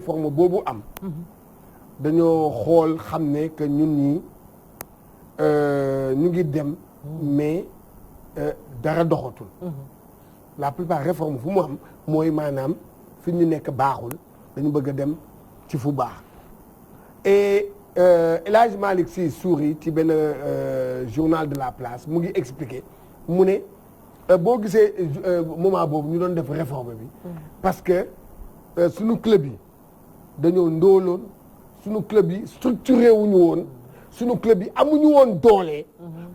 forme boobu am dañoo xool xam ne que ñun ñi ñu ngi dem mais dara doxatul la plupart réforme fu mu am mooy maanaam fi ñu nekk baaxul dañu bëgg a dem ci fu baax et El Hadj Malick Sy Souris ci benn journal de la place mu ngi expliquer mu ne boo gisee moment boobu ñu doon def réforme bi parce que suñu club yi dañoo ndóoloon suñu club yi structuré wuñu woon suñu club yi amuñu woon doole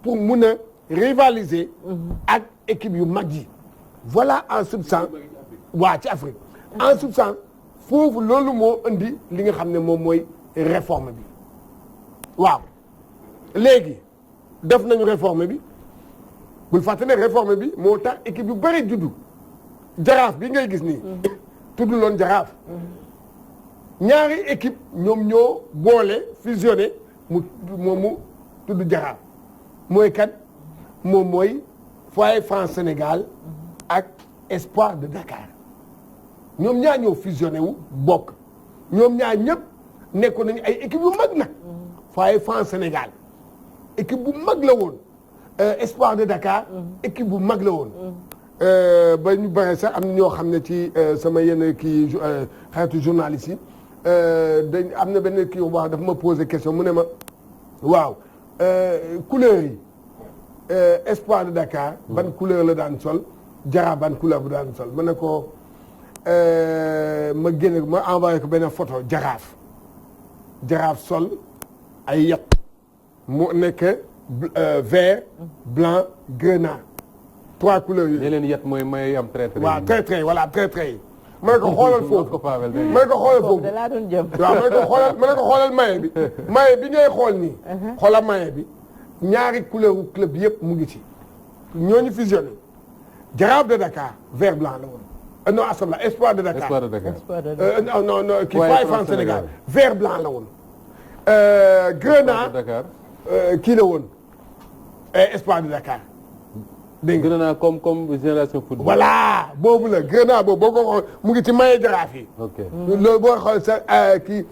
pour mun a rivaliser ak équipe yu mag yi voilà en substance waa ci Afrique en substance foofu loolu moo indi li nga xam ne moom mooy réforme bi waaw léegi def nañu réforme bi bul fàtte ne réforme bi moo tax équipe yu bëri juddu jaraaf bi ngay gis nii tudd loon jaraaf ñaari équipe ñoom ñoo boole fusionné mu tudd jaraaf mooy kat moom mooy Foyer France Sénégal ak Espoir de Dakar ñoom ñaar ñoo fusionné wu bokk ñoom ñaar ñëpp nekkoon nañu ay équipe yu mag nag Foyer France Sénégal équipe bu mag la woon Espoir de Dakar équipe bu mag la woon ba ñu bare sax am na ñoo xam ne ci sama yenn kii xaritu journaliste yi dañ am na benn kii wax dafa ma posé question mu ne ma waaw couleur yi Espoir de Dakar ban couleur la daan sol Jaraaf ban couleur bu daan sol ma ne ko ma génne ma envoyé ko benn photo Jaraaf sol ay yat mu nekk vert blanc grenat 3 couleurs yooyu. leen yat mooy may am trait. waaw trait voilà trait yi. ma ne ko xoolal foofu ma ne ko xoolal foofu waaw ma ne ko xoolal maye bi maye bi ngay xool nii. xoolal maye bi ñaari couleur club yëpp mu ngi ci. ñooñu fusionné Jaraaf de Dakar vert blanc la woon. non assemblée Espoir de Dakar. Espoir de Dakar. non kii Foyer France Sénégal vert blanc la woon. Grenat kii la woon Espoir de Dakar. dégg nga Grenat comme génération football. voilà boobu la Grenat boobu boo ko xool mu ngi ci maye jaraaf yi. ok loolu boo xool sa kii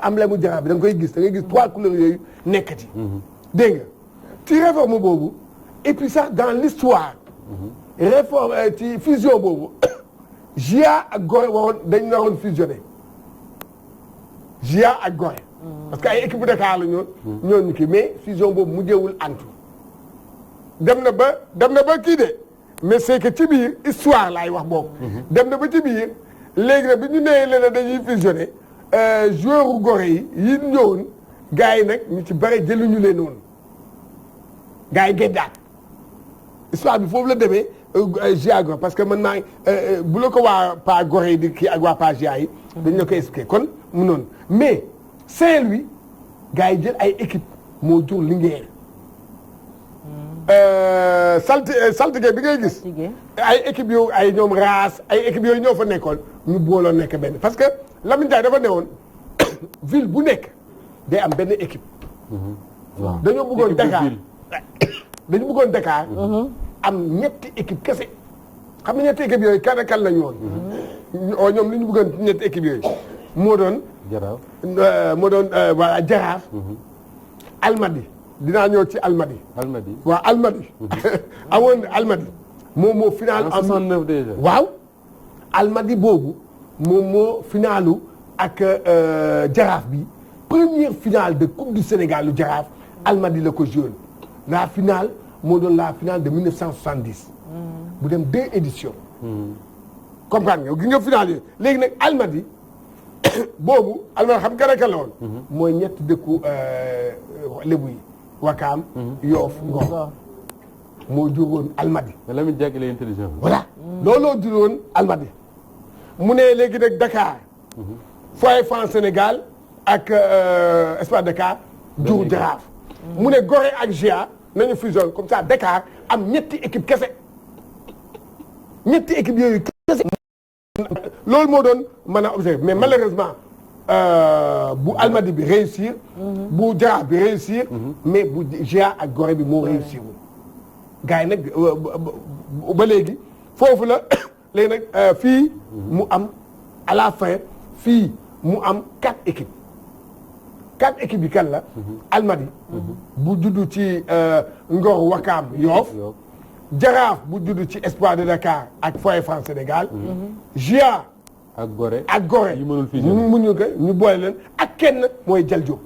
emblème mu jaraaf bi da nga koy gis da ngay gis 3 couleurs yooyu nekkati. dégg nga ci réforme boobu et puis sax dans l'histoire réforme ci fusion boobu GIA ak Gorée waroon dañ naroon fusionné GIA ak Gorée. parce que ay équipe bu Dakar la ñooñu kii mais fusion boobu mujjewul antu. dem na ba kii de mais c'est que ci biir histoire laay wax boobu. dem na ba ci biir léegi nag bi ñu nee leen dañuy fusionné joueur u Gorée yi ñëwoon gars yi nag ñu ci bëri jëluñu leen woon gars yi géddaat histoire bi foofu la demee GIA Gorée parce que man maa bu la ko waa pas Gorée yi di kii ak waa pas GIA yi. dañ la koy expliqué kon mu noonu mais Saint-Louis gars yi jël ay équipe moo jur Linguère. saltige bi ngay gis ay équipe yu ay ñoom raas ay équipe yooyu ñoo fa nekkoon ñu booloo nekk benn parce que Lamine Ndiaye dafa newoon ville bu nekk day am benn équipe dañoo bëggoon Dakar dañu bëggoon Dakar am ñetti équipe kese xam nga ñetti équipe yooyu kan ak kan lañu woon ñoom li ñu bëggoon ñetti équipe yooyu moo doon voilà Jaraaf Almadi dinaa ñëw ci Almadi. waaw Almadi. amoon Almadi. moom moo final en 69 déjà. waaw Almadi boobu moom moo finalu ak Jaraaf bi première finale de coupe du Sénégal lu Jaraaf Almadi la ko joué la finale moo doon la finale de 1970. bu dem 2 éditions. comprendre nga gis nga finale yooyu léegi nag Almadi boobu Almadi xam nga rek la woon. mooy ñetti dëkku lébu yi. Wakaam Yoof Ngor moo juróon Almadi. mais Lamine Diack il est intelligent. voilà looloo juróon Almadi mu ne léegi nag Dakar. Foyer France Sénégal ak Espoir Dakar jur Jaraaf. mu ne Gorée ak GIA nañu fusion comme ça Dakar am ñetti équipe kese ñetti équipe yooyu kese. loolu moo doon mën a observer mais malheureusement. bu Almadi bi réussir. bu Jaraaf bi réussir. mais bu GIA ak Gorée bi moo réussir wul. gars yi nag ba léegi foofu la léegi nag fii mu am à la fin fii mu am 4 équipes 4 équipes yi kan la. Almadi. bu juddu ci Ngor Wakaam Yoff. Jaraaf bu juddu ci Espoir de Dakar ak Foyer France Sénégal. GIA. ak Gorée yi mënul fii ñu boole leen ak kenn mooy Jal Diop.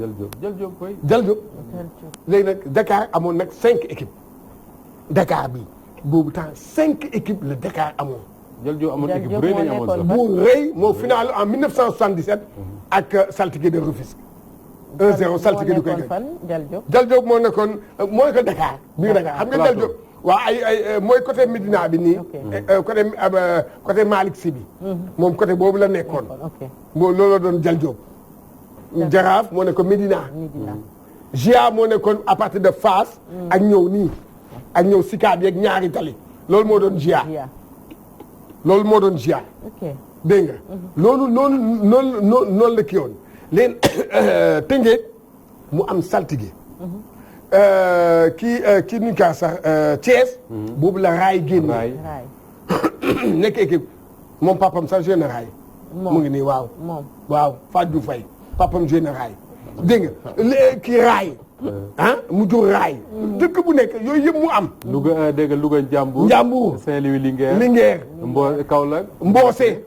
Jal Diop koy. Jal Diop léegi nag Dakar amoon nag 5 équipes Dakar bi boobu temps 5 équipes la Dakar amoon. Jal Diop amoon équipe bu rëy la ñu amoon sax. bu rëy moo final en 1977. ak Saltigué de Rufisque. 1-0 Saltigué du koy gañ. Jal Diop moo nekkoon Dakar. biir Dakar xam nga Jal Diop. waaw ay mooy côté Médina bi nii. côté Malick Sy bi. moom côté boobu la nekkoon. looloo doon Jal Diop. Jaraaf moo nekkoon Médina. GIA moo nekkoon à partir de Fass. ak ñëw nii. ak ñëw Sicap yeeg ñaari tali. loolu moo doon GIA. loolu moo doon GIA. dégg nga. noonu la kii woon léegi Tëngéej mu am saltige. kii nu ñu kaa sax Thiès. boobu la raay génn. nekk équipe moom papam sax jeune raay. mu ngi nii waaw. waaw Fatou Faye papam jeune raay. dégg nga kii raay. mu jur raay. dëkk bu nekk yooyu yëpp mu am. Louga dégg nga Louga Njambur. Saint-Louis Linguère. Kaolack. Mbossé.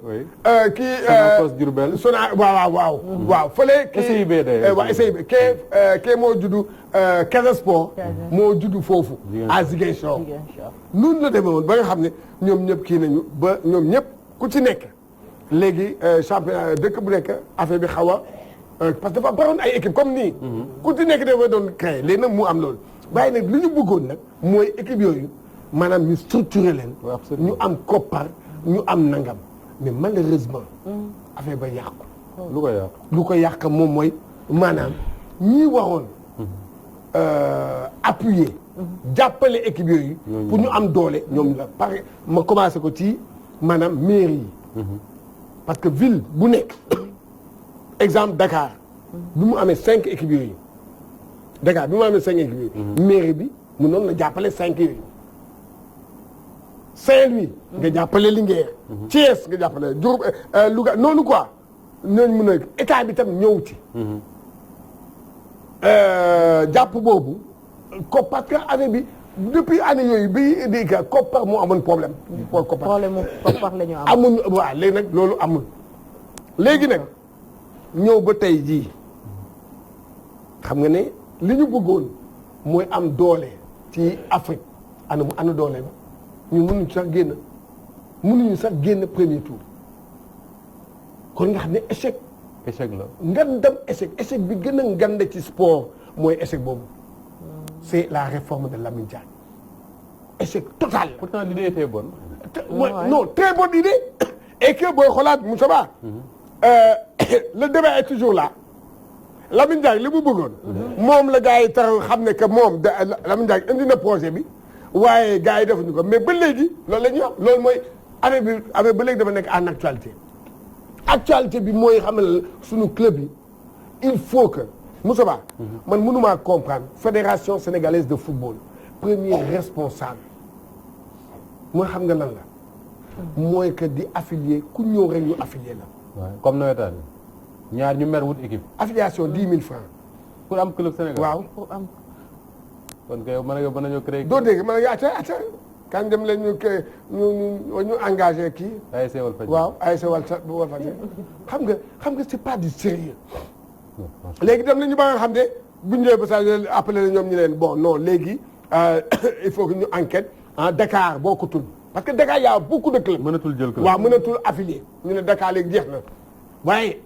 kii. Sonacos Diourbel. waaw fële. SIB waaw SIB kee moo juddu Casa Sport. moo juddu foofu. à Ziguinchor. noonu la demee woon ba nga xam ne ñoom ñëpp kii nañu ba ñoom ñëpp ku ci nekk. léegi championnat dëkk bu nekk affaire bi xaw a. parce que dafa baroon ay équipe comme nii. ku ci nekk dafa doon créé léegi nag mu am loolu. waaye nag li ñu bëggoon nag mooy équipe yooyu maanaam ñu structuré leen. ñu am koppar ñu am nangam. mais malheureusement. affaire ba yàqu. lu ko yàq moom mooy maanaam ñi waroon. appuyer. jàppale équipe yooyu. pour ñu am doole ñoom la pare ma commencé ko ci maanaam mairie yi. parce que ville bu nekk. exemple Dakar bi mu amee 5 équipes yooyu Dakar bi mu amee 5 équipes yooyu mairie bi mu noonu la jàppale 5 yooyu Saint-Louis nga jàppale Linguère Thiès nga jàppale Diourbel Louga noonu quoi ñooñu mun a état bi tam ñëw ci jàpp boobu ko parce que année bi depuis année yooyu bi di ka koppar moo amoon problème koppar la ñu amuñ waaw léegi nag loolu amul léegi nag ñëw ba tey jii xam nga ne li ñu bëggoon mooy am doole ci Afrique ana doole ba ñun mënuñu sax génn premier tour kon nga xam ne échec la ngandam échec bi gën a ngande ci sport mooy échec boobu c'est la réforme de Lamine Diack échec total. pourtant l'idée était bonne. non très bonne idée et que booy xoolaat Moussa Ba le débat est toujours là Lamine Diack li mu bëggoon. moom la gars yi tax xam ne que moom Lamine Diack indi na projet bi waaye gars yi defuñu ko mais ba léegi loolu la ñuy wax loolu mooy affaire ba léegi dafa nekk en actualité bi mooy xam ne suñu club yi il faut que Moussa Ba man mënumaa comprendre fédération sénégalaise de football premier responsable mooy xam nga lan la mooy que di affilier ku ñëw rek ñu affilier la. waaw comme nawetaan ñaar ñu mer wut équipe. affiliation 10 000 francs. pour am club Sénégal waaw pour am. kon kay mën nañoo créer. doo dégg mën nga acca kan dem leen ñu engagé kii. ASC Walfadjri waaw ASC Walfadjri xam nga c'est pas du sérieux léegi dem nañu ba nga xam ne bu ñu ñëwee ba saa appelé la ñoom ñu leen bon non léegi il faut que ñu enquête Dakar bokkutul parce que Dakar y a beaucoup de clubs. mënatul jël club waaw mënatul affilié ñu ne Dakar léegi jeex na waaye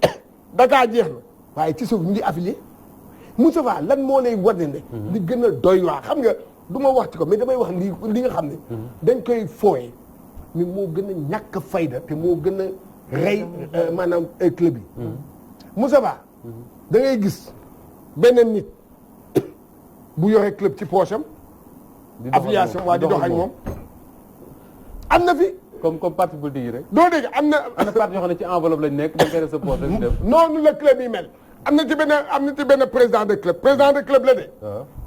Dakar jeex na waaye ci suuf ñu ngi affilié Moussa Fall lan moo lay wane ne. li gën a doy waar xam nga du ma wax ci ko mais damay wax li nga xam ne. dañ koy fooye mais moo gën a ñàkk fayda te moo gën a rey maanaam club yi. Moussa Fall da ngay gis benn nit bu yore club ci poche am. affiliation waa di dox ak moom am na fi. comme parti politique yi rek. doo dégg am na parti yoo xam ne ci enveloppe lañ nekk dañ koy def sa poche rek dem. noonu la club yi mel am na ci benn président de club la de.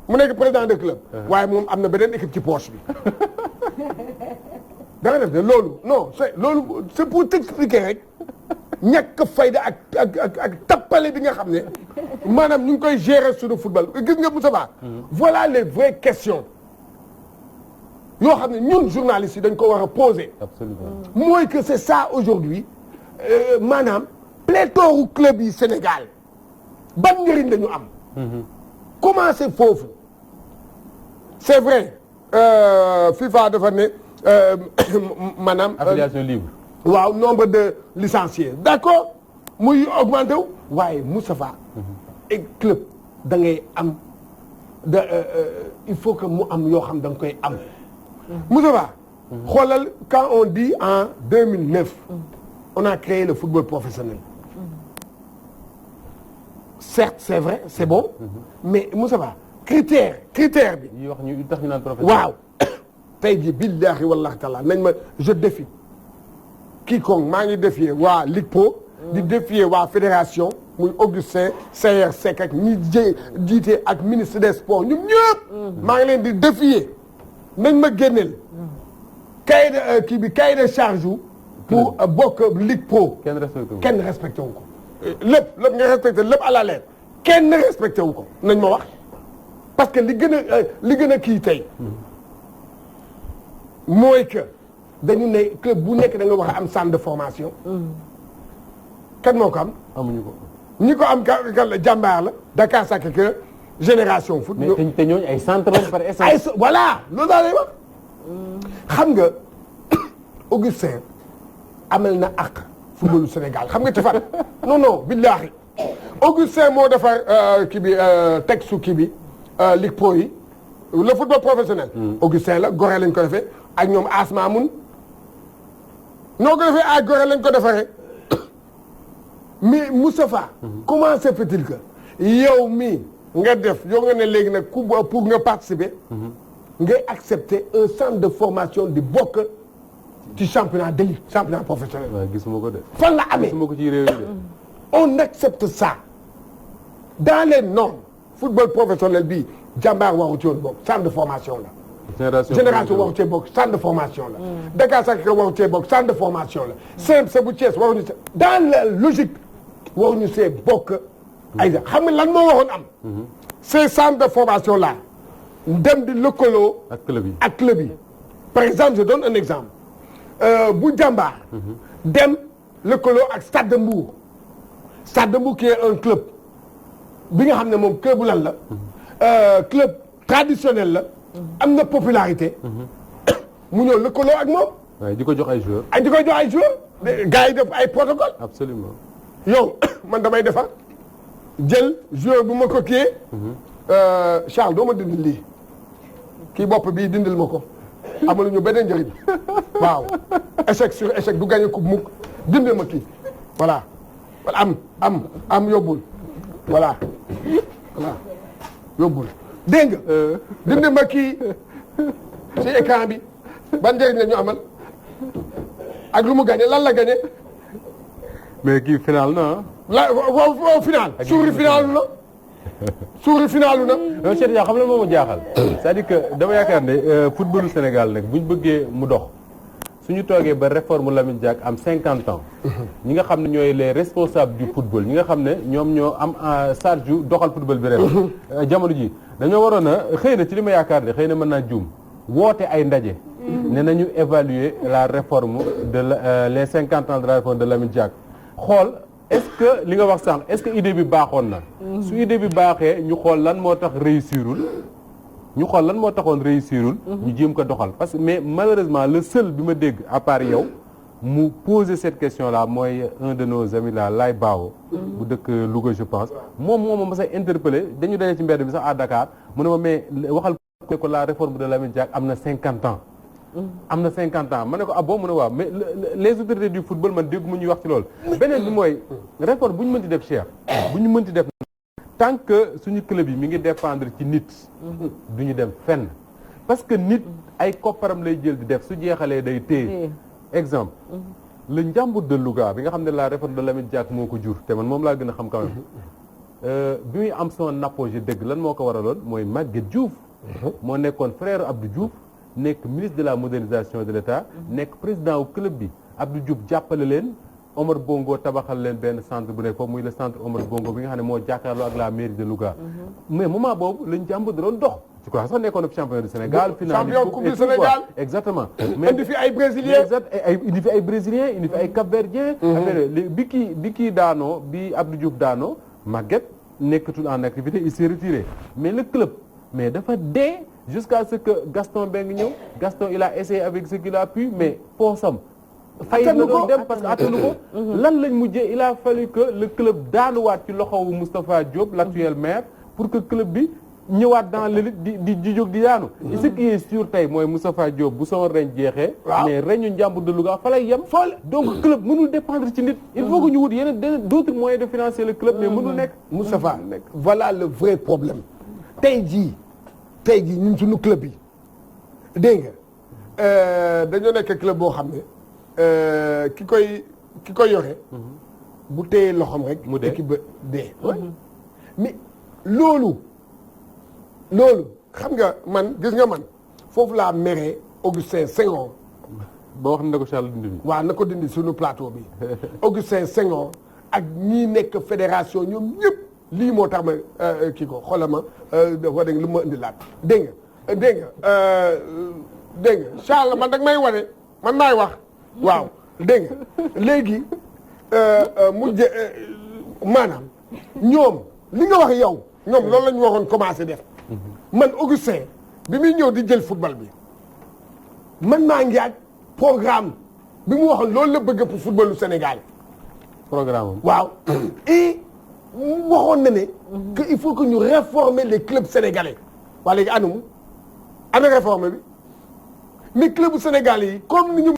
mu nekk président de club. waaye moom am na beneen équipe ci poche bi. da nga def de loolu non c'est pour t'expliquer rek ñàkk fayda ak tappale bi nga xam ne maanaam ñu ngi koy gérer sur le football gis nga Moussa Ba. Voilà les vraies questions yoo xam ne ñun journalistes yi dañ ko war a poser. Absolument. mooy que c'est ça aujourd'hui maanaam pléthore club yi Sénégal ban njëriñ la ñu am. commencé foofu c'est vrai FIFA dafa ne maanaam. affiliation libre. waaw nombre de licenciés d'accord muy augmenté wu waaye Moustapha et club da ngay am il faut que mu am yoo xam da nga koy am Moustapha xoolal quand on dit en 2009 on a créé le football professionnel certes c'est vrai c'est bon mais Moustapha critère bi yi wax ñu tax ñu naan professionnel. waaw tey jii billahi wallahi taala nañ ma je défie quiconque maa ngi défier waa Ligue Pro di défier waa fédération muy Augustin Sayer Seck ak ñi jiite ak ministre des sports ñun ñëpp maa ngi leen di défier nañ ma génneel cahier de kii bi cahier de charge pour bokk Ligue Pro kenn respecté wu ko lépp nga respecté lépp à la lettre kenn respecté wu ko nañ ma wax parce que li gën a kii tey mooy que dañu ne club bu nekk da nga wax am centre de formation. kan moo ko am. amuñu ko. ñi ko am kan la Jàmbaar la Dakar Sacré-Cœur Génération Foot. mais te ñooñu ay centre par essence. voilà loolu daa lay wax. xam nga Augustin amal na ak footballu Sénégal xam nga ci fan. non billaahi Augustin moo defar kii bi texte kii bi Ligue Pro yi le football professionnel. Augustin la Gorée lañ ko defee ak ñoom Asma Mun. noo ko defee à Gorée lañ ko defaree mais Moustapha comment se fait-il que yow mii nga def yow nga ne léegi nag ku pour nga participer ngay accepter un centre de formation di bokk ci championnat d'élite championnat professionnel. waaw gisuma ko de. fan la amee gisuma ko ci réew mi de. on accepte ça dans les normes football professionnel bi Jàmbaar waru ci woon bokk centre de formation la. Génération waru cee bokk centre de formation la. Dakar Sacré-Cœur waru cee bokk centre de formation la. CMC bu Thiès waruñu see dans la logique waruñu see bokk. ay xam nga lan moo waxoon am. ces centres de formation là dem di lëkkaloo. ak club yi par exemple je donne un exemple bu Jàmbaar. dem lëkkaloo ak Stade de Mbour. Stade de Mbour qui est un club bi nga xam ne moom club bu lan la. club traditionnel la. am na popularité. mu ñëw lëkkaloo ak moom. waaye di ko jox ay joueurs. di ko jox ay joueurs. gars yi def ay protocole. absolument. yow man damay defar jël joueur bu ma ko kiiyee. Charles doo ma dindil lii kii bopp bii dindil ma ko amaluñu beneen njëriñ waaw échec sur échec du gagné coupe mukk dindil ma kii voilà am yóbbul voilà yóbbul. dégg nga dindi ma kii ci écran bi ban njëriñ la ñu amal ak lu mu gagné lan la gagné. mais kii final na waaw final. suuri finalu na. suuri finalu na. non Cheikh Dia xam na moom jaaxal. c'est-à-dire que dama yaakaar ne footballu Sénégal nag buñ bëggee mu dox suñu toogee ba réforme Lamine Diack am 50 ans. ñi nga xam ne ñooy les responsables du football ñi nga xam ne ñoom ñoo am en charge yu doxal football bi ren. jamono ji dañoo waroon a xëy na ci li ma yaakaar ne xëy na mën naa juum woote ay ndaje. ne nañu évaluer la réforme de les 50 ans de la réforme de Lamine Diack xool est-ce que li nga wax sànq est-ce que idée bi baaxoon na. su idée bi baaxee ñu xool lan moo tax réussirul. ñu xool lan moo taxoon réussirul. ñu jéem ko doxal parce que mais malheureusement le seul bi ma dégg à part yow mu poser cette question là mooy un de nos amis là Lay Bao. bu dëkk Louga je pense moom ma sa interpellé dañu daje ci mbedd bi sax à Dakar mu ne ma mais waxal ko la réforme de Lamine Diack am na 50 ans. am na 50 ans ma ne ko ah bon mu ne waaw mais les autorités du football man dégg mu ñuy wax ci loolu. beneen bi mooy réforme bu ñu mënti def cher. bu ñu mënti def tant que suñu club yi mi ngi dépendre ci nit. du ñu dem fenn. parce que nit ay kopparam lay jël di def su jeexalee day téye. exemple. le Njàmbur de Louga bi nga xam ne la réforme de Lamine Diack moo ko jur te man moom laa gën a xam quand même. bi muy am son apogée dëgg lan moo ko waraloon mooy Maguette Diouf. moo nekkoon frère Abdou Diouf. nekk ministre de la modernisation de l'État nekk président wu club bi Abdou Diouf jàppale leen Omar Bongo tabaxal leen benn centre bu nekk foofu muy le centre Omar Bongo bi nga xam ne moo jàkkaarloo ak la mairie de Louga. mais moment boobu lañ jàmb doon dox. je crois sax nekkoon na champion du Sénégal. champion coupe du Sénégal exactement. mais indi fi ay brésiliens. indi fi ay brésiliens indi fi ay cap-verdiens. affaire bi kii daanoo bi Abdou Diouf daanoo Maguette nekkatul en activité il s'est retiré mais le club mais dafa dee jusqu'à ce que Gaston Mbengue ñëw Gaston il a essayé avec ce qu'il a pu mais poosam. fay na doon dem parce que attanu ko lan lañ mujjee il a fallu que le club daanuwaat ci loxowu Moustapha Diop l'actuel maire pour que club bi ñëwaat dans l'élite di jóg di daanu et ce qui est sûr tey mooy Moustapha Diop bu son reñ jeexee mais reñu njàmbur de Louga fa lay yem donc club mënul dépendre ci nit il faut que ñu wut yeneen d'autres moyens de financer le club mais mënul nekk Moustapha voilà le vrai problème tey jii ñun suñu club yi dégg nga dañoo nekk club boo xam ne ki koy yore bu téye loxoom rek mu équipe ba dee mais loolu xam nga man gis nga man foofu laa meree Augustin Senghor ba wax na ko Charles dindi bi waaw na ko dindi suñu plateau bi Augustin Senghor ak ñii nekk fédération ñoom ñëpp lii moo tax ma kii ko xoolal ma wax dëgg lu ma indi laat dégg nga Charles man dag may wane man maay wax waaw dégg nga léegi mujj maanaam ñoom li nga wax yow ñoom loolu la ñu waxoon commencé def man Augustin bi muy ñëw di jël football bi man maa ngi ak programme bi mu waxoon loolu la bëgg pour footballu Sénégal. programme waaw et waxoon na ne. que il faut que ñu réformer les clubs sénégalais. waa léegi ana réforme bi mais clubu Sénégal yi comme ni ñu.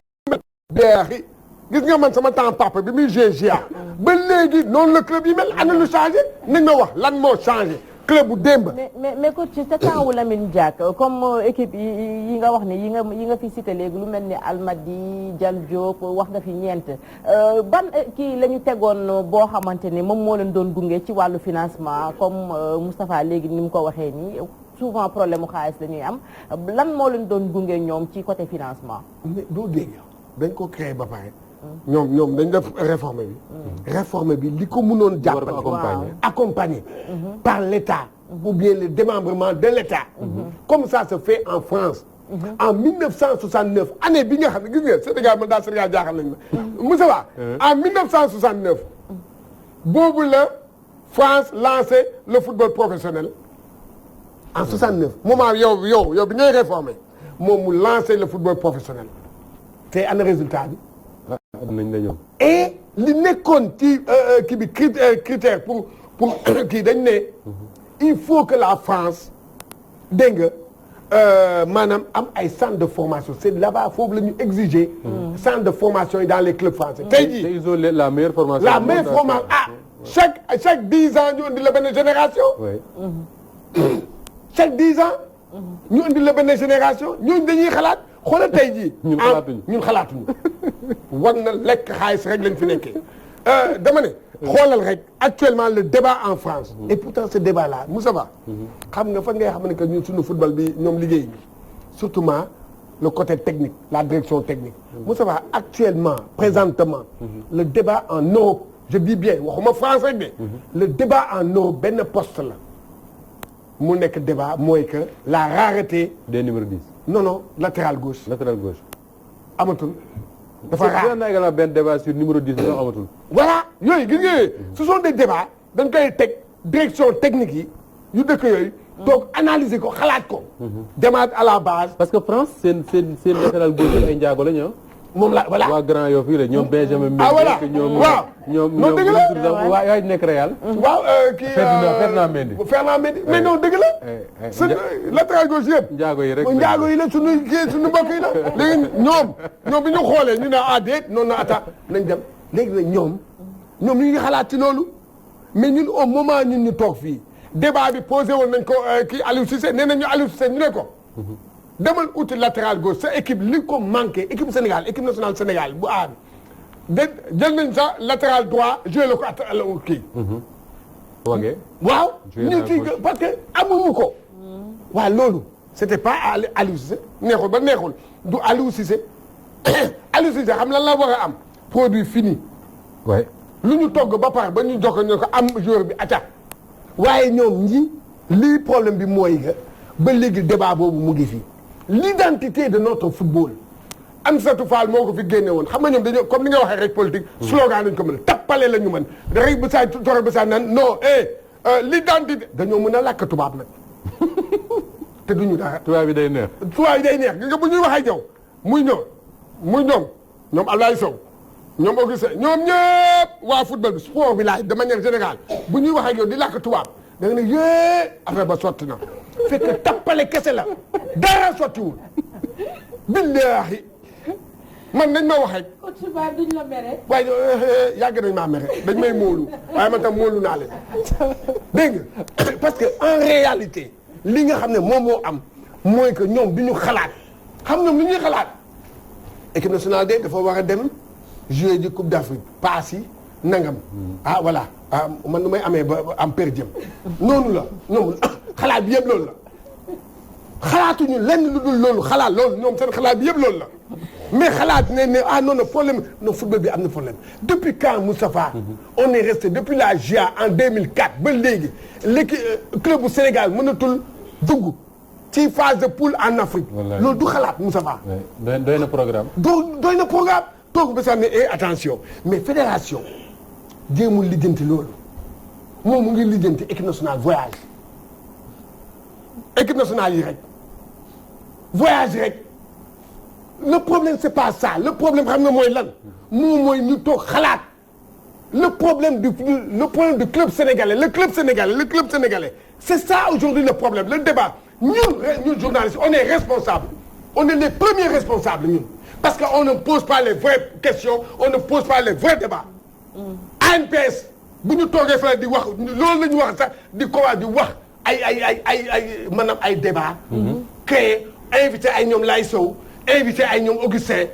gis nga man sama temps papa bi muy GIA ba léegi noonu la club yi mel ana lu changé nañ ma wax lan moo changé club bu démb. mais coach ci sa temps wu Lamine Diack comme équipe yi nga wax ne yi nga fi cité léegi lu mel ni Almadi Dial Diop wax nga fi ñeent ban kii la ñu tegoon boo xamante ni moom moo leen doon gunge ci wàllu financement comme Moustapha léegi ni mu ko waxee nii souvent problème mu xaalis dañuy am lan moo leen doon gunge ñoom ci côté financement. mais doo dégg dañ ko créé ba pare. ñoom dañ def réforme bi. réforme bi li ko mënoon jàppale. accompagné par l'État ou bien le démembrement de l'État. comme ça se fait en France. en 1969 année bi nga xam ne gis nga Sénégal man daal Sénégal jaaxal nañ ma. Moussa Ba en 1969 boobu la France lancé le football professionnel. en 69 moment yow bi ngay réformé moom mu lancé le football professionnel te ana résultat bi. nañ la ñëw. et li nekkoon ci kii bi critère pour kii dañ ne il faut que la France dégg nga maanaam am ay centre de formation c'est là-bas foofu la ñu exiger centre de formation yi dans les clubs français tey jii ils ont la meilleure formation. la meilleure formation chaque 10 ans ñu indi la benn génération. chaque 10 ans. ñu indi la benn génération ñooñu dañuy xalaat xoolal tey jii. ñun xalaatuñu war na lekk xaalis rek lañ fi nekkee. dama ne xoolal rek actuellement le débat en France. et pourtant ce débat là Moussa Ba. xam nga fan ngay xam ne que ñun suñu football bi ñoom liggéey bi surtout le côté technique la direction technique. Moussa Ba actuellement présentement. le débat en Europe je dis bien waxuma France rek de. le débat en Europe benn poste la. mu nekk débat mooy que la rareté. des numéros 10. non latéral gauche. latéral gauche. amatul. dafa raar na également benn débat sur numéro 10 sax amatul. voilà yooyu gis nga ce sont des débats dañ koy teg direction technique yi yu dëkk yooyu. donc analyser ko xalaat ko. demaat à la base. parce que France seen latéral gauche ay njaago la ñu moom la voilà waa Grand Yoff fii la ñoom Benjamin. voilà waaw ñoom dëgg la waa yaay nekk Real. waaw kii Fernand Mendy. mais non dëgg la. sa latéral gauche yëpp. njaago yi rek njaago yi la suñu mbokk yi la. léegi ñoom bi ñu xoolee ñu ne déet noonu na attaque nañ dem léegi nag ñoom ñu ngi xalaat ci loolu mais ñun au moment ñun ñu toog fii débat bi posé woon nañ ko kii Aliou Cissé nee nañ ñu Aliou Cissé ñu ne ko. demal uti latéral gauche sa équipe li ko manqué équipe Sénégal équipe nationale Sénégal bu aar jël nañ sa latéral droit joué la ko at kii. Wagué. waaw ñu kii parce que amuñu ko. waaw loolu c'était pas Aliou Cissé neexul ba neexul du Aliou Cissé Aliou Cissé xam lan la war a am produit fini Ouais. lu ñu togg ba pare ba ñu jox ñu ko am joueur bi attaque waaye ñoom ñi lii problème bi mooy nga ba léegi débat boobu mu ngi fi l'identité de notre football Amsatou Fall moo ko fi génne woon xam nga ñoom dañoo comme ni nga waxee rek politique slogan lañ ko mën a tappale la ñu mën rek ba saa toro ba saa naan non l'identité dañoo mën a làkk tubaab nag te duñu dara tubaab bi day neex. tubaab yi day neex gis nga bu ñuy waxee jaw muy ñoom Ablaye Sow ñoom Augustin ñoom ñëpp waa football bi sport bi laaj de manière générale bu ñuy waxee yow di làkk tubaab da nga ne yee affaire ba sotti na fekk tappale kese la dara sottiwul billaahi man nañ ma waxee. tubaab duñ la mere. waaye yàgg nañ maa mere dañ may móolu waaye man tam móolu naa leen dégg nga parce que en réalité li nga xam ne moom moo am mooy que ñoom du ñu xalaat xam ñoom lu ñuy xalaat équipe nationale de dafa war a dem jouer di coupe d'Afrique paas yi nangam. ah voilà man nu may amee ba am per diem noonu la ñoom xalaat bi yëpp loolu la xalaatuñu lenn lu dul loolu xalaat loolu ñoom seen xalaat bi yëpp loolu la mais xalaat ne ah non non problème non football bi am na problème depuis quand Moustapha on est resté depuis la GIA en 2004 ba léegi l'équipe club bu Sénégal mënatul dugg ci phase de poule en Afrique. loolu du xalaat Moustapha. doy na programme. doy na programme toog ba sax ne attention mais fédération jéemul lijjanti loolu moom mu ngi lijjanti équipe nationale voyage équipe nationale yi rek voyage rek le problème c'est pas ça le problème xam nga mooy lan moom mooy ñu toog xalaat le problème du club sénégalais le club sénégalais c'est ça aujourd'hui le problème le débat ñun journalistes on est responsables on est les premiers responsables ñun parce que on ne pose pas les vraies questions on ne pose pas les vrais débats ANPS bu ñu toogee fa di wax loolu la ñu wax sax di ko di wax ay maanaam ay débat créé invité ay ñoom Lay Sow invité ay ñoom Augustin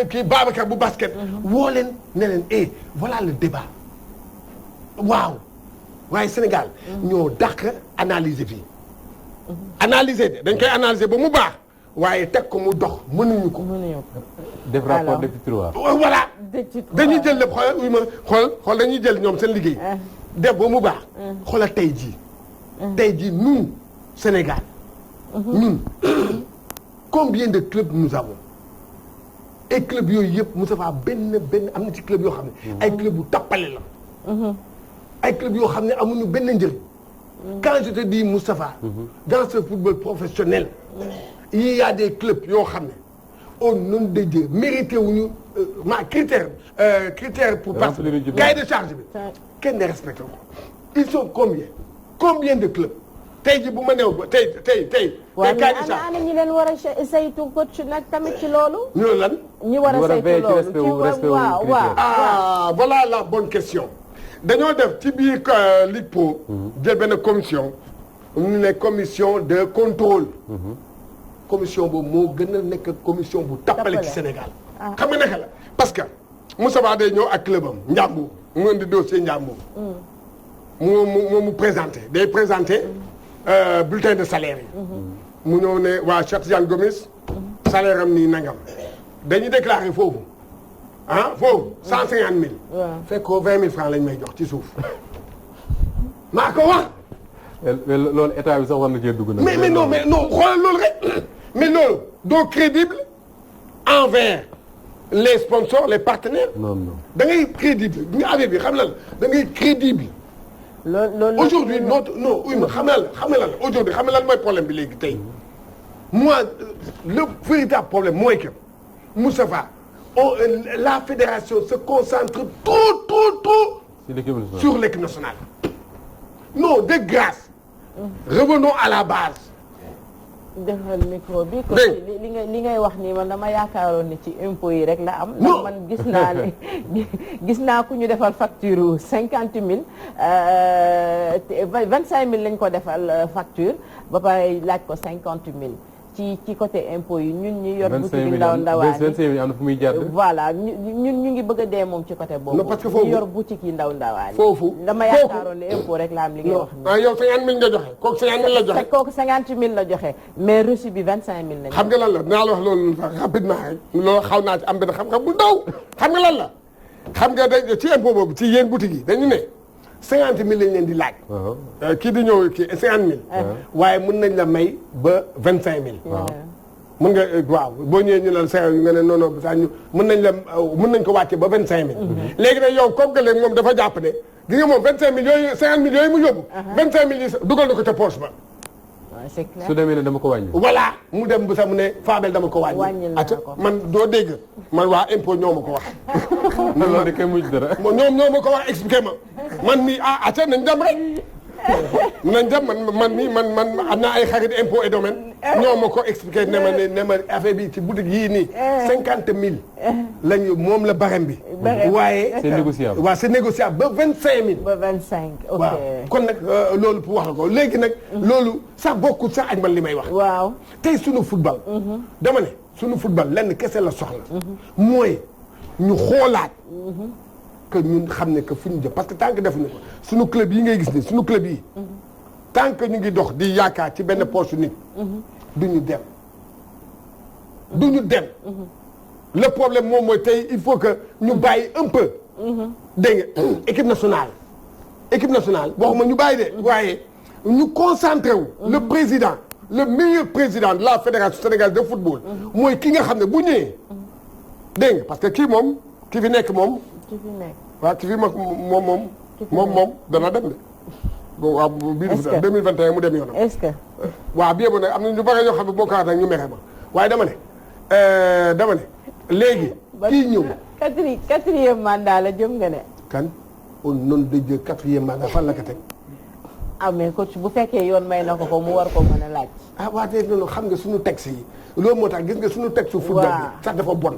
kii Babacar bu basket woo leen ne leen voilà le débat waaw waaye Sénégal ñoo dàq analyser fii analyser dañ koy analyser ba mu baax waaye teg ko mu dox mënuñu ko. def rapport de tiroir. voilà dañuy jël lépp xoolal oui ma xool dañuy jël ñoom seen liggéey. def ba mu baax. xoolal tey jii nous Sénégal. ñun combien de clubs nous avons. ay clubs yooyu yëpp Moustapha benn am na ci club yoo xam ne. ay clubs yu tappale la. ay clubs yoo xam ne amuñu benn njëriñ. quand je te dis Moustapha. dans ce football professionnel. il y a des clubs yoo xam ne au nom de Dieu mérité wuñu critère pour passer cahier de charge bi kenn ne respecté ko ils sont combien de clubs tey ji bu ma néew tey cahier de charge ana ñi leen war a saytu coach nag tamit ci loolu ñu lan ñi war a saytu loolu waaw voilà la bonne question dañoo def ci biir Ligue Pro jël benn commission ñu ne commission de contrôle commission boobu moo gën a nekk commission bu tappale ci Sénégal xam nga naka la parce que Moussa Ba day ñëw ak clubam Njàmbur mu indi dossier Njàmbur mu présenté day présenté bulletin de salaire yi mu ñëw ne waa Cheikh Tidiane Gomis salaire am nii nangam dañuy déclaré foofu foofu 150 000 fekk ko 20 000 francs lañ may jox ci suuf maa ko wax loolu état bi sax war na cee dugg na mais non xoolal loolu rek mais loolu doo crédible envers les sponsors les partenaires. non da ngay crédible ñu affaire bi xam na la da ngay crédible. loolu aujourd'hui notre non oui ma xam na la aujourd'hui xam na lan mooy problème bi léegi tey moi le véritable problème mooy que Moustapha la fédération se concentre trop sur l'équipe nationale. non de grâce. revenons à la base. defal micro bi. li ngay wax nii man dama yaakaaroon ne ci impôts yi rek la am. ndax man gis naa ne gis naa ku ñu defal facture 50 000 25 000 lañ ko defal facture ba pare laaj ko 50 000 ci côté impôts yi ñun ñi yor boutique ndaw ndawaan 25 000 am na fu muy jaar. voilà ñun ñu ngi bëgg a dee moom ci côté boobu. non parce que foofu ñu yor boutique yi ndaw ndawaan. foofu dama yaakaaroon ne impôt rek la am li ngay wax nii. yow 50 000 nga joxe kooku 50 000 la joxe. kooku 50 000 la joxe mais reçu bi 25 000 lañ. xam nga lan la dinaa la wax loolu rapidement rek loolu xaw naa ci am benn xam-xam bu ndaw xam nga lan la xam nga dañ ci impôt boobu ci yéen boutique yi dañu ne 50 000 lañ leen di laaj. kii di ñëw kii 50 000. waaye mën nañ la may ba 25 000. mën nga waaw boo ñëwee ñu ne la nga ne non non saa ñu mën nañ ko wàcce ba 25 000. léegi nag yow comme que léegi moom dafa jàpp ne gi nga moom 25 000 yooyu 50 000 yooyu mu yóbbu. 25 000 yi dugal na ko ca poche ba. c'est clair su demee ne dama ko wàññi. voilà mu dem bu sax mu ne Fabel dama ko wàññi. wàññil naa ko man doo dégg man waa impôt ñoo ma ko wax. loolu de kay mujj dara. ñoom ñoo ma ko wax expliqué ma man mii ate nañ dem rek. nañ dem man mii man am naa ay xarit impôt et domaine ñoo ma ko expliqué ne ma affaire bi ci boutique yii nii 50 000 lañu moom la barème bi. waaye c'est négociable. waaw c'est négociable ba 25 000. ba 25 ok waaw kon nag loolu pour wax la ko léegi nag. loolu sax bokkul sax ak man li may wax. waaw tey sunu football. dama ne sunu football lenn kese la soxla. mooy ñu xoolaat. que ñun xam ne que fu ñu jëm parce que tant que defuñu ko sunu club yi ngay gis ni sunu club yi. tant que ñu ngi dox di yaakaar ci benn poche nit. du ñu dem. du ñu dem. le problème moom mooy tey il faut que ñu bàyyi un peu. dégg nga équipe nationale. équipe nationale waxuma ñu bàyyi de waaye ñu concentré wu. le président le meilleur président de la fédération sénégalaise de football. mooy ki nga xam ne bu ñëwee. dégg nga parce que kii moom ki fi nekk moom. waaw ki fi moom dana dem de. waaw bii 2021 mu dem yoonam. est-ce que. waaw bii nag am na ñu bëri ñoo xam ne boo ko waxee nag ñu mere ma waaye dama ne léegi. kii ñëw. quatrième mandat la jëm nga ne. kan au nom de Dieu quatrième mandat fan la ko teg. ah mais coach bu fekkee yoon may na ko mu war ko mën a laaj. ah waa tey noonu xam nga suñu texte yi loolu moo tax gis nga suñu texte su football bi sax dafa bon.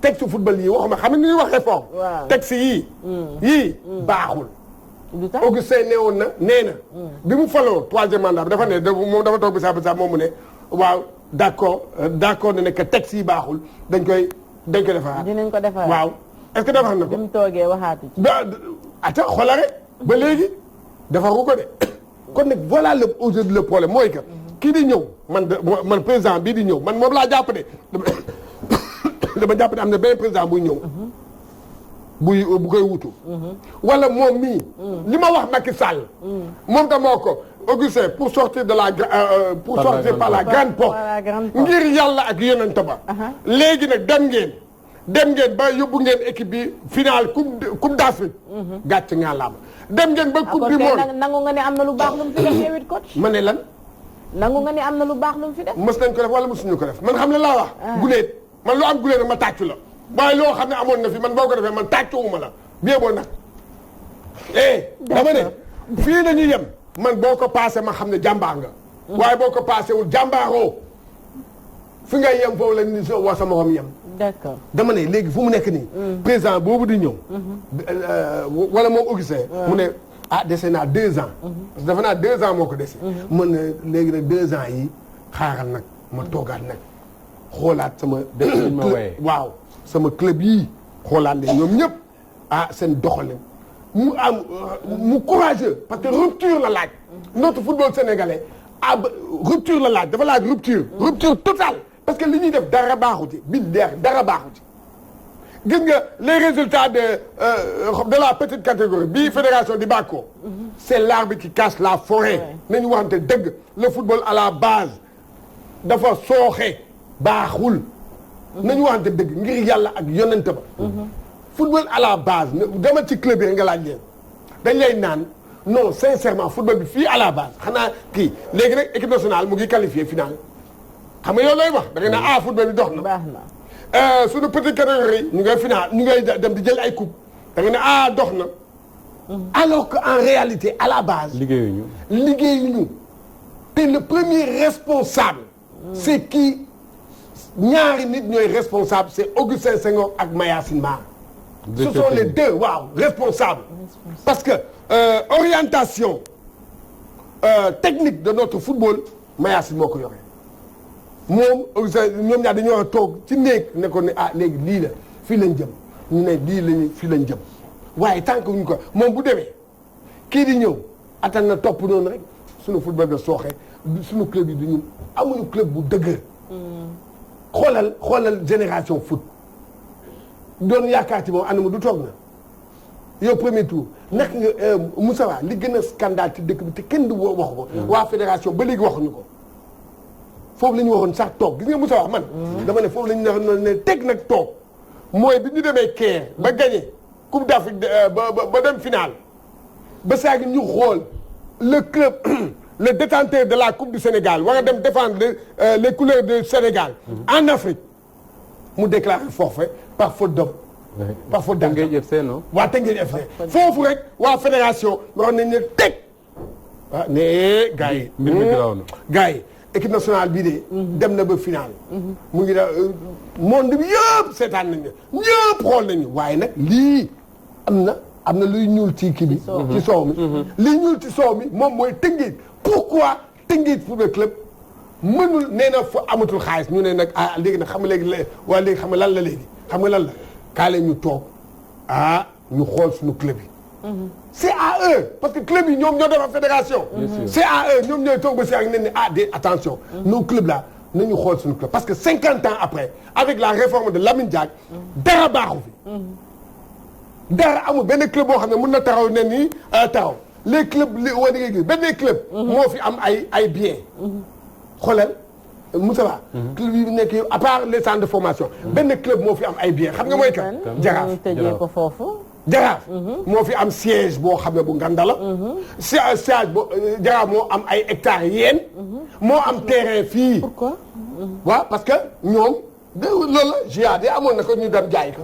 texte football yi waxuma xam nga ni ñuy wax réforme. waaw texte yii baaxul. du tax Augustin neewoon na nee na. bi mu faloo troisième mandat bi dafa ne moom dafa toog bi saa moom mu ne waaw d'accord ne que texte yi baaxul dañ koy defaraat. dinañ ko defaraat waaw est-ce que defar na ko. bi mu toogee waxaatu ci. ata xoolal rek ba léegi defaru ko de kon nag voilà aujourd'hui le problème mooy que. kii di ñëw man président bii di ñëw man moom laa jàpp de. dama jàpp ne am na benn président buy ñëw. bu koy wutu. wala moom mii. li ma wax Macky Sall. moom tam moo ko Augustin pour sortir de la par la grande porte. ngir yàlla ak yonent ba. léegi nag dem ngeen ba yóbbu ngeen équipe bi finale coupe d'Afrique. gàcce nga laam dem ngeen ba coupe du monde. nangu nga ne am na lu baax lu mu fi def yow it coach. ma ne lan. nangu nga ne am na lu baax lu mu fi def. mës nañ ko def wala mësuñu ko def man xam ne laa wax. guleet man lu am guleet nag ma tàccu la. waaye loo xam ne amoon na fi man boo ko defee man tàccuwuma la bien boo nag. dama ne fii la ñuy yem man boo ko paasee ma xam ne jàmbaar nga. waaye boo ko paasee wul jàmbaaroo fi nga yem foofu la ni soo wax sama morom yem. d'accord dama ne léegi fu mu nekk nii. président boobu di ñëw. wala moom Augustin. mu ne dese naa 2 ans. parce que dafa naa 2 ans moo ko dese. mën na léegi nag 2 ans yi xaaral nag ma toogaat nag xoolaat sama. waaw sama club yii xoolaat leen ñoom ñëpp seen doxalin mu courageux parce que rupture la laaj. notre football sénégalais rupture la laaj dafa laaj rupture totale. parce que li ñuy def dara baaxu ci dara baaxu ci gis nga les résultats de la petite catégorie bii fédération di bàkkoo c'est l'arbre qui cache la forêt nañu waxante dëgg le football à la base dafa sooxe baaxul nañu waxante dëgg ngir yàlla ak yonente ba football à la base dama ci club yi nga laaj leen dañ lay naan non sincèrement football bi fii à la base xanaa kii léegi nag équipe nationale mu ngi qualifié final xam nga yow looy wax da nga ne football bi dox na. baax na suñu petite catégorie ñu ngay final ñu ngay dem di jël ay coupe da nga ne dox na. alors que en réalité à la base. liggéeyuñu te le premier responsable. c'est qui ñaari nit ñooy responsable c'est Augustin Senghor ak Mayacine Mar. ce sont les deux responsables. parce que orientation technique de notre football Mayacine moo ko yore. moom ñoom ñaar dañoo war a toog ci néeg ne ko ne léegi lii la fii lañ jëm ñu ne lii fii lañ jëm waaye tant que ñu ko moom bu demee kii di ñëw attan na topp noonu rek suñu football de sooxe suñu club yi du ñu amuñu club bu dëgër. xoolal génération foot doon yaakaar ci moom anam du toog na yow premier tour nekk nga Moussa Wa li gën a scandale ci dëkk bi te kenn du waxu ko. waa fédération ba léegi waxuñu ko. foofu la ñu waxoon sax toog gis nga Moussa Wa man. dama ne foofu la ñu ne teg nag toog mooy bi ñu demee Caire ba gagné coupe d'Afrique ba dem finale ba saa ñu xool le club le détenteur de la coupe du Sénégal war a dem défendre les couleurs du Sénégal en Afrique mu déclaré forfait par faute d'homme. par faute d'homme Teungueth FC non. waa Teungueth FC foofu rek waa fédération waroon nañ ne teg ah ne gars yi. mbir mi garaaw na. gars yi équipe nationale bii de. dem na ba finale. mu ngi da monde bi yëpp seetaan nañu ñëpp xool nañu waaye nag lii am na luy ñuul ci kii bi. ci soow mi lii ñuul ci soow mi moom mooy Teungueth. pourquoi Teungueth football club mënul nee na fa amatul xaalis ñu ne nag ah léegi nag xam nga léegi waa léegi xam nga lan la léegi xam nga lan la kaale ñu toog ñu xool suñu club yi. c'est à eux parce que club yi ñoom ñoo defar fédération. c'est à eux ñoom ñooy toog ba si ak ne attention. nos clubs là nañu xool suñu club parce que 50 ans après avec la réforme de Lamine Diack dara baaxu fi. dara amul benn club boo xam ne mën na taxaw ne nii taxaw les clubs li wala nga gis benn club. moo fi am ay biens. xoolal Moussa Ba. club yi nekk yow à part les centres de formation. benn club moo fi am ay biens xam nga mooy kan. Jaraaf tëjee ko foofu. Jaraaf. moo fi am siège boo xam ne bu nganda la. siège boo Jaraaf moo am ay hectares yéen. moo am terrain fii. pourquoi. waaw parce que ñoom loolu la GIA de amoon na ko ñu dem jaay ko.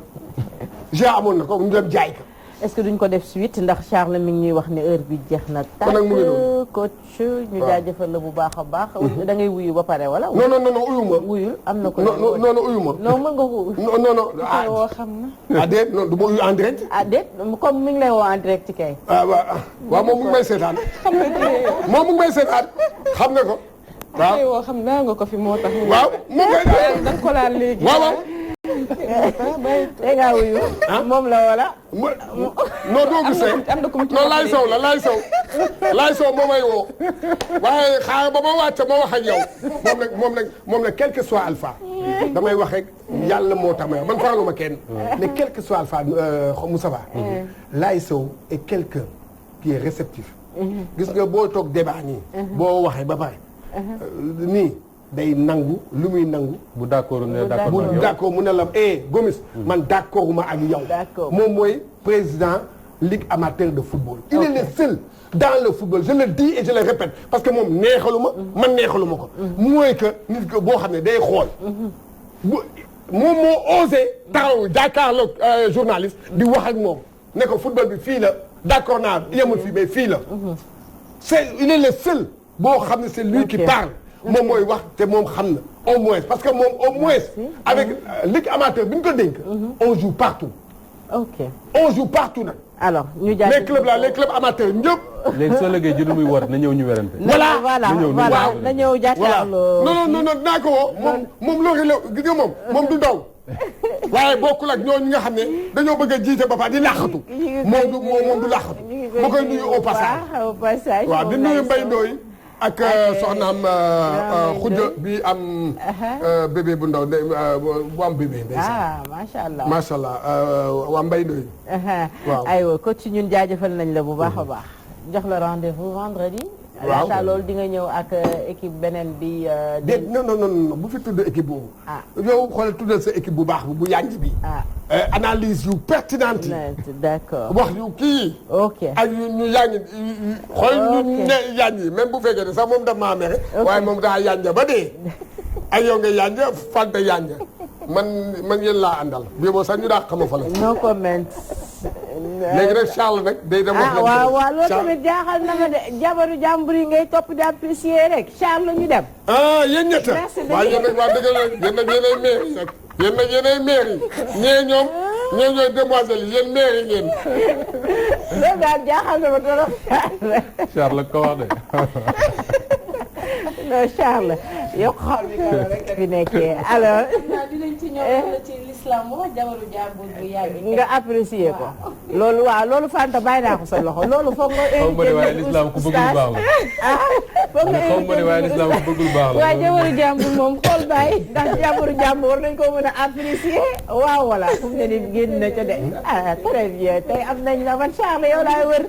GIA amoon na ko ñu dem jaay ko. est-ce que duñ ko def suite ndax Charles mi ngi ñuy wax ne heure bi jeex na. kon nag mu ngi noonu coach ñu jaajëfal la bu baax a baax. da ngay wuyu ba pare wala. non uyu ma. wuyul am na ko. non uyu ma. non mën nga ko. non woo xam na. déet non du ma uyu en direct. déet comme mi ngi lay woo en direct ci kay. waaw moom mu ngi may seetaan. moom mu ngi may seetaan xam na ko. waaw xam naa nga ko fi moo tax. waaw moom ngay da nga ko laal léegi. waaw. tey ngaa wuyu. moom la wala. non doo gisee. am na ku mu non laay sow la laay sow moo may woo waaye xaaral ba ma wàcc ma wax ak yow moom nag quel que soit alpha. damay wax rek yàlla moo tax ma man faraluma kenn. mais quel que soit alpha Moussa Ba. laay sow est quelqu'un qui est réceptif. gis nga boo toog débat nii. boo waxee ba pare. nii. day nangu lu muy nangu. bu d'accord ne d'accord bu d'accord mu ne la Gomis. man d'accord ma ak yow. moom mooy président ligue amateur de football. il est le seul dans le football je le dis et je le répète parce que moom neexaluma. man neexaluma ko. mooy que nit ko boo xam ne day xool. bu moom moo osé taxaw jàkkaarloog journaliste. di wax ak moom ne ko football bi fii la d'accord naa yemul fii mais fii la. il est le seul boo xam ne c'est lui qui parle. moom mooy wax te moom xam na au moins parce que moom au moins avec ligue amateur bi ñu ko dénk on joue partout. on joue partout nag. alors ñu jaajëfal les clubs là les clubs amateurs ñëpp. léegi soo lëggee ji lu muy war na ñëw ñu werante. voilà na ñëw jàkkaarloo. non dinaa ko woo moom loolu la gis nga moom du ndaw waaye bokkul ak ñooñu nga xam ne dañoo bëgg a jiite ba pare di làqatu. moom du làqatu. ma koy nuyu au passage. waaw di nuyu Mbaye Ndoye ak soxnaam Khoudia bi am bébé bu ndaw bu am bébé ndeysaan. macha allah waa Mbaye Ndoye. waaw aywa coach ñun jaajëfal nañ la bu baax a baax. jox la rendez-vous vendredi. waaw laata loolu di nga ñëw ak équipe beneen bi. non bu fi tudd équipe boobu. yow xoolal tuddal sa équipe bu baax bu yanj bi. analyse yu pertinente yi. d'accord wax yu kii. ok ak ñu yanj xool ñu ne yanj yi même bu fekkee ne sax moom daf maa mere. waaye moom daa yanja ba dee. ak yow nga yanja fàtte yanja man yéen laa àndal. bii boo sax ñu daa xama fa la. no comment. léegi nag Charles nag day dem wax waaw loolu tamit jaaxal na ma de jabaru jàmbur yi ngay topp di apprécier rek Charles ñu dem. yéen ñett waaw yéen nag waa dëgg la yéen nag yéenay maire yi nag yéen nag yéenay maire yi ñee ñoom ñooy demoiselles yi yéen maire yi ngeen. loolu daal jaaxal na ma trop. Charles ko wax de. non Charles yow xool bi nga rek fi nekkee alors. dinañ ci ñëw ci l'islam wax jabaru jàmbur bu yàgg nga apprécier ko loolu waaw loolu Fanta bàyyi naa ko sa loxo loolu foog nga xaw ma ne waaye l'islam ku bëggul baax la foog nga xaw ma ne waaye l'islam ku bëggul baax la waaw jabaru jàmbur moom xool bàyyi ndax jabaru jàmbur war nañ ko mën a apprécier waaw voilà fu mu ne nii génn na ca de ah très bien tey am nañ la man Charles yow laay wër